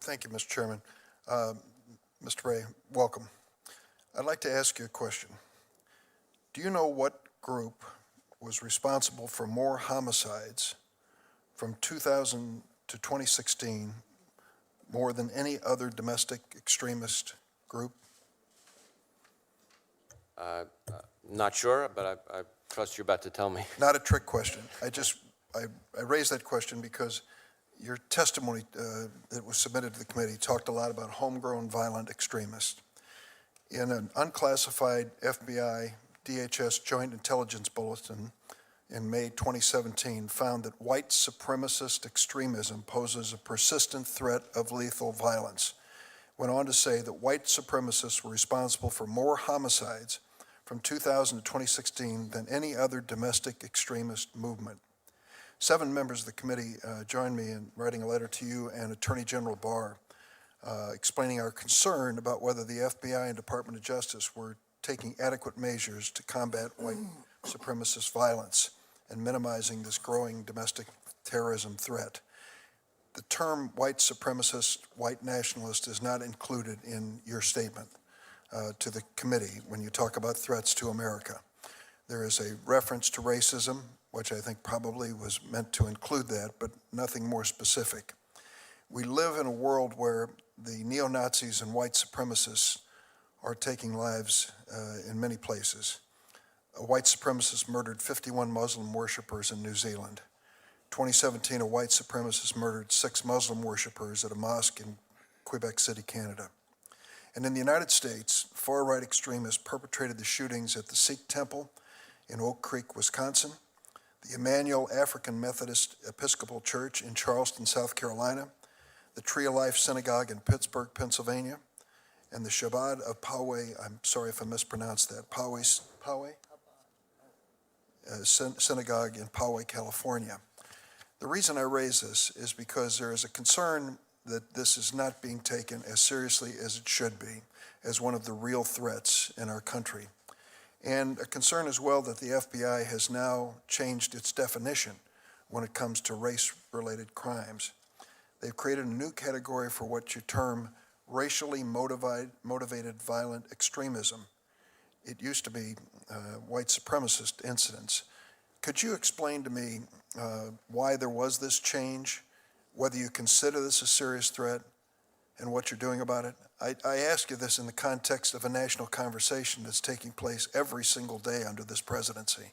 Thank you, Mr. Chairman. Mr. Ray, welcome. I'd like to ask you a question. Do you know what group was responsible for more homicides from 2000 to 2016 more than any other domestic extremist group? Not sure, but I trust you're about to tell me. Not a trick question. I raised that question because your testimony that was submitted to the committee talked a lot about homegrown violent extremists. In an unclassified FBI DHS Joint Intelligence Bulletin in May 2017 found that white supremacist extremism poses a persistent threat of lethal violence. Went on to say that white supremacists were responsible for more homicides from 2000 to 2016 than any other domestic extremist movement. 7 members of the committee joined me in writing a letter to you and Attorney General Barr explaining our concern about whether the FBI and Department of Justice were taking adequate measures to combat white supremacist violence and minimizing this growing domestic terrorism threat. The term white supremacist, white nationalist is not included in your statement to the committee when you talk about threats to America. There is a reference to racism, which I think probably was meant to include that, but nothing more specific. We live in a world where the neo-Nazis and white supremacists are taking lives in many places. A white supremacist murdered 51 Muslim worshipers in New Zealand. 2017, a white supremacist murdered 6 Muslim worshipers at a mosque in Quebec City, Canada. And in the United States, far-right extremists perpetrated the shootings at the Sikh Temple in Oak Creek, Wisconsin, the Emmanuel African Methodist Episcopal Church in Charleston, South Carolina, the Tree of Life Synagogue in Pittsburgh, Pennsylvania, and the Shabbat of Poway, I'm sorry if I mispronounced that, Poway Synagogue in Poway, California. The reason I raise this is because there is a concern that this is not being taken as seriously as it should be, as one of the real threats in our country. And a concern as well that the FBI has now changed its definition when it comes to race-related crimes. They've created a new category for what you term racially motivated violent extremism. It used to be white supremacist incidents. Could you explain to me why there was this change, whether you consider this a serious threat, and what you're doing about it? I ask you this in the context of a national conversation that's taking place every single day under this presidency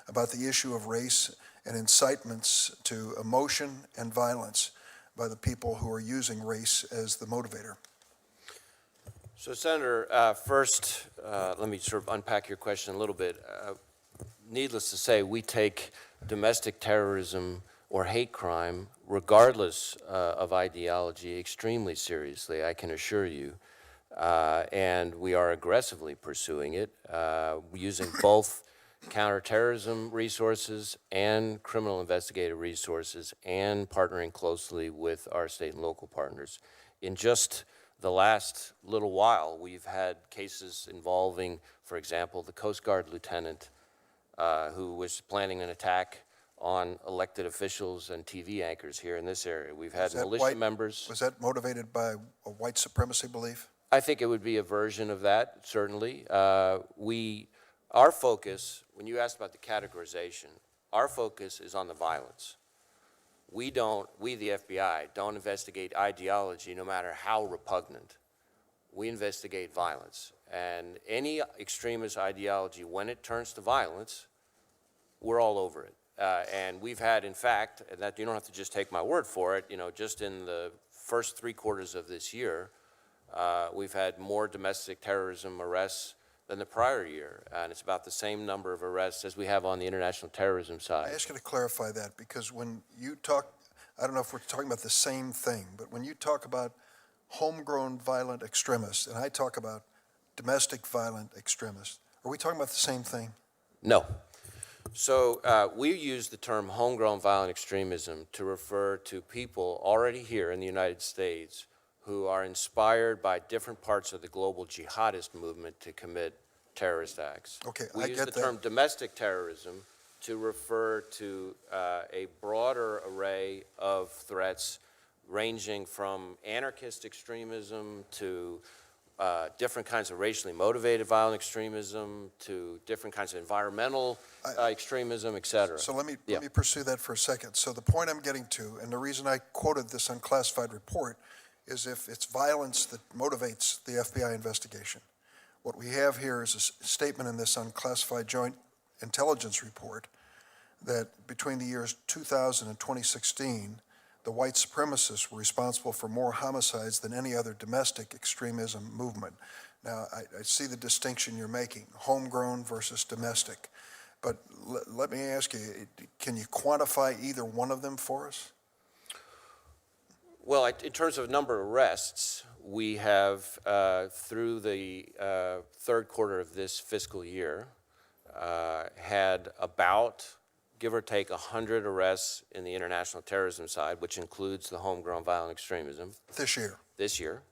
about the issue of race and incitements to emotion and violence by the people who are using race as the motivator. So, Senator, first, let me sort of unpack your question a little bit. Needless to say, we take domestic terrorism or hate crime, regardless of ideology, extremely seriously, I can assure you. And we are aggressively pursuing it, using both counterterrorism resources and criminal investigative resources, and partnering closely with our state and local partners. In just the last little while, we've had cases involving, for example, the Coast Guard lieutenant who was planning an attack on elected officials and TV anchors here in this area. We've had militia members. Was that motivated by a white supremacy belief? I think it would be a version of that, certainly. Our focus, when you asked about the categorization, our focus is on the violence. We, the FBI, don't investigate ideology no matter how repugnant. We investigate violence. And any extremist ideology, when it turns to violence, we're all over it. And we've had, in fact, and that you don't have to just take my word for it, you know, just in the first 3 quarters of this year, we've had more domestic terrorism arrests than the prior year, and it's about the same number of arrests as we have on the international terrorism side. I ask you to clarify that, because when you talk, I don't know if we're talking about the same thing, but when you talk about homegrown violent extremists, and I talk about domestic violent extremists, are we talking about the same thing? No. So we use the term homegrown violent extremism to refer to people already here in the United States who are inspired by different parts of the global jihadist movement to commit terrorist acts. Okay, we I use get the that. term domestic terrorism to refer to a broader array of threats ranging from anarchist extremism to different kinds of racially motivated violent extremism to different kinds of environmental extremism, et cetera. So let me Yeah. pursue that for a second. So the point I'm getting to, and the reason I quoted this unclassified report, is if it's violence that motivates the FBI investigation. What we have here is a statement in this unclassified joint intelligence report that between the years 2000 and 2016, the white supremacists were responsible for more homicides than any other domestic extremism movement. Now, I see the distinction you're making, homegrown versus domestic. But let me ask you, can you quantify either one of them for us? Well, in terms of number of arrests, we have, through the third quarter of this fiscal year, had about, give or take, 100 arrests in the international terrorism side, which includes the homegrown violent extremism. This year.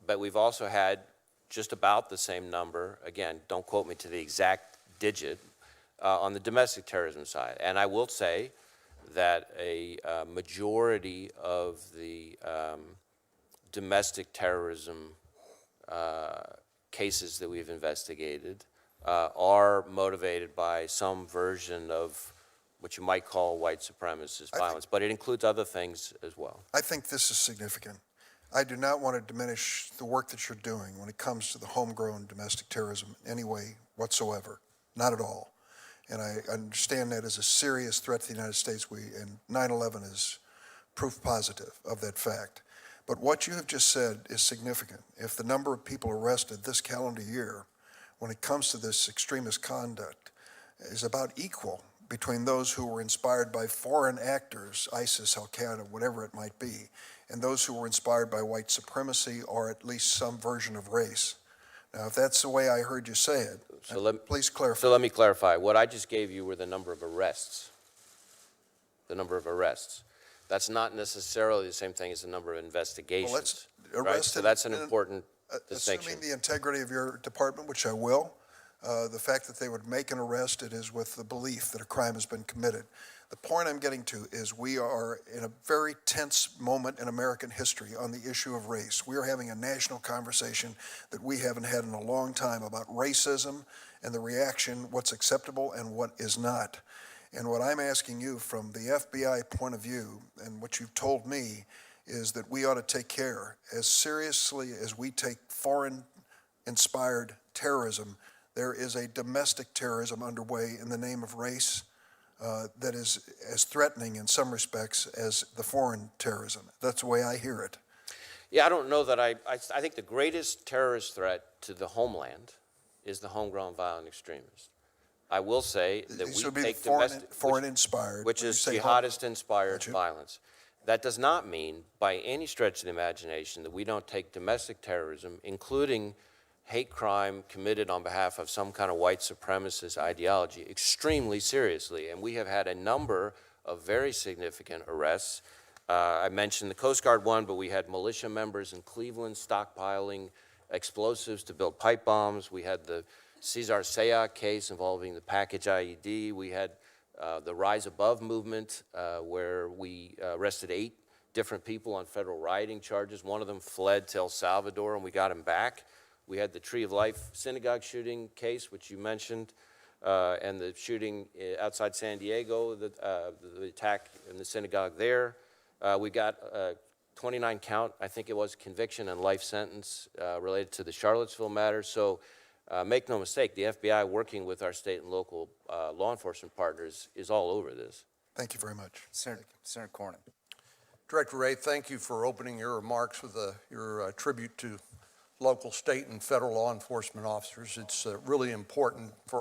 But we've also had just about the same number, again, don't quote me to the exact digit, on the domestic terrorism side. And I will say that a majority of the domestic terrorism cases that we've investigated are motivated by some version of what you might call white supremacist violence, but it includes other things as well. I think this is significant. I do not want to diminish the work that you're doing when it comes to the homegrown domestic terrorism in any way whatsoever, not at all. And I understand that as a serious threat to the United States, and 9/11 is proof positive of that fact. But what you have just said is significant. If the number of people arrested this calendar year, when it comes to this extremist conduct, is about equal between those who were inspired by foreign actors, ISIS, Al-Qaeda, whatever it might be, and those who were inspired by white supremacy or at least some version of race. Now, if that's the way I heard you say it, please clarify. So let me clarify. What I just gave you were the number of arrests. The number of arrests. That's not necessarily the same thing as the number of investigations. Right? So that's an important distinction. Assuming the integrity of your department, which I will, the fact that they would make an arrest, it is with the belief that a crime has been committed. The point I'm getting to is we are in a very tense moment in American history on the issue of race. We are having a national conversation that we haven't had in a long time about racism and the reaction, what's acceptable and what is not. And what I'm asking you from the FBI point of view, and what you've told me, is that we ought to take care, as seriously as we take foreign-inspired terrorism, there is a domestic terrorism underway in the name of race that is as threatening in some respects as the foreign terrorism. That's the way I hear it. Yeah, I don't know that I think the greatest terrorist threat to the homeland is the homegrown violent extremist. I will say that These we would be take foreign-inspired, which is jihadist-inspired violence. That does not mean, by any stretch of the imagination, that we don't take domestic terrorism, including hate crime committed on behalf of some kind of white supremacist ideology, extremely seriously. And we have had a number of very significant arrests. I mentioned the Coast Guard one, but we had militia members in Cleveland stockpiling explosives to build pipe bombs. We had the Cesar Sayoc case involving the package IED. We had the Rise Above movement, where we arrested 8 different people on federal rioting charges. One of them fled to El Salvador, and we got him back. We had the Tree of Life synagogue shooting case, which you mentioned, and the shooting outside San Diego, the attack in the synagogue there. We got 29 count, I think it was, conviction and life sentence related to the Charlottesville matter. So make no mistake, the FBI, working with our state and local law enforcement partners, is all over this. Thank you very much. Senator Cornyn. Director Wray, thank you for opening your remarks with your tribute to local, state, and federal law enforcement officers. It's really important for